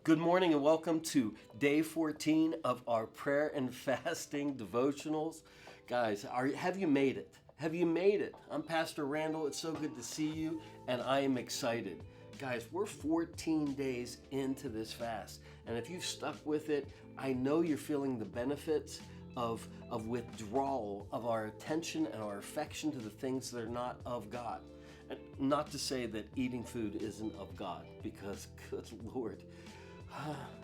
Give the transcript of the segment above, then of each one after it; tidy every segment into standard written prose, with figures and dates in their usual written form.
Good morning and welcome to day 14 of our prayer and fasting devotionals. Guys, have you made it? Have you made it? I'm Pastor Randall. It's so good to see you, and I am excited. Guys, we're 14 days into this fast, and if you've stuck with it, I know you're feeling the benefits of withdrawal of our attention and our affection to the things that are not of God. And not to say that eating food isn't of God, because good Lord,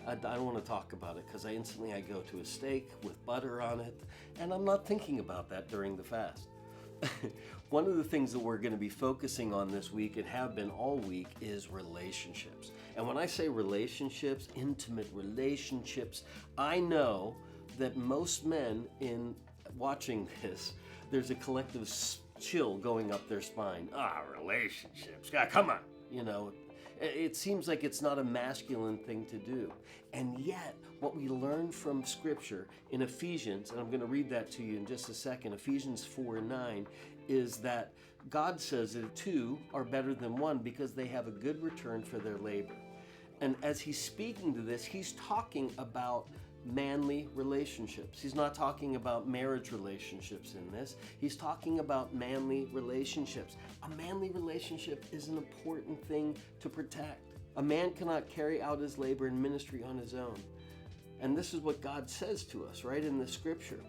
I don't want to talk about it because I go to a steak with butter on it, and I'm not thinking about that during the fast. One of the things that we're going to be focusing on this week and have been all week is relationships. And when I say relationships, intimate relationships, I know that most men in watching this, there's a collective chill going up their spine. Relationships. God, come on. It seems like it's not a masculine thing to do. And yet, what we learn from Scripture in Ephesians, and I'm going to read that to you in just a second, Ephesians 4:9, is that God says that two are better than one because they have a good return for their labor. And as he's speaking to this, he's talking about manly relationships. He's not talking about marriage relationships in this. He's talking about manly relationships. A manly relationship is an important thing to protect. A man cannot carry out his labor and ministry on his own. And this is what God says to us, right, in the Scripture.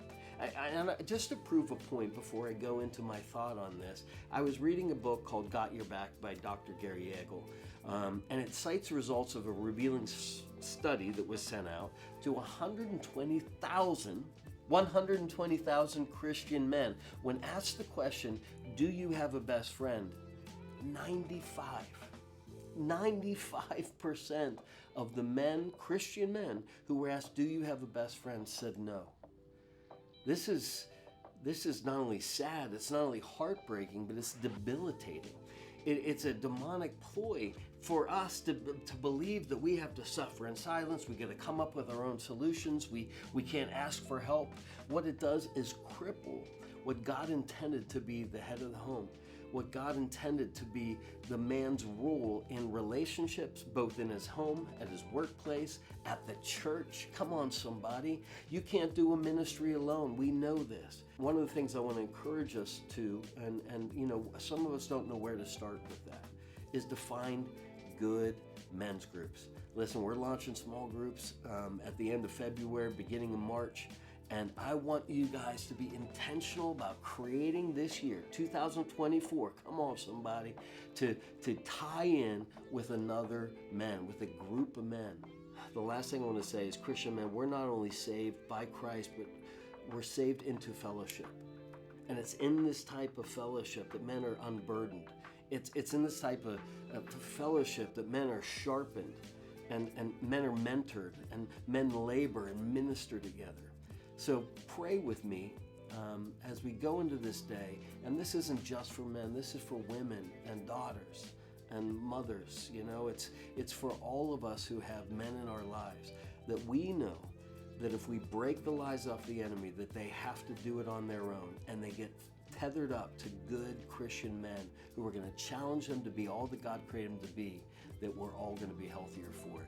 Just to prove a point before I go into my thought on this, I was reading a book called Got Your Back by Dr. Gary Yeagle, and it cites results of a revealing study that was sent out to 120,000 Christian men. When asked the question, do you have a best friend? 95% of the men, Christian men, who were asked, do you have a best friend, said no. This is not only sad, it's not only heartbreaking, but it's debilitating. It's a demonic ploy for us to believe that we have to suffer in silence. We got to come up with our own solutions. We can't ask for help. What it does is cripple what God intended to be the head of the home, what God intended to be the man's role in relationships, both in his home, at his workplace, at the church. Come on, somebody. You can't do a ministry alone. We know this. One of the things I want to encourage us to, and some of us don't know where to start with that, is to find good men's groups. Listen, we're launching small groups at the end of February, beginning of March. And I want you guys to be intentional about creating this year, 2024, come on somebody, to tie in with another man, with a group of men. The last thing I want to say is, Christian men, we're not only saved by Christ, but we're saved into fellowship. And it's in this type of fellowship that men are unburdened. It's in this type of fellowship that men are sharpened and men are mentored and men labor and minister together. So pray with me as we go into this day. And this isn't just for men. This is for women and daughters and mothers. It's for all of us who have men in our lives, that we know that if we break the lies off the enemy, that they have to do it on their own, and they get tethered up to good Christian men who are going to challenge them to be all that God created them to be, that we're all going to be healthier for it.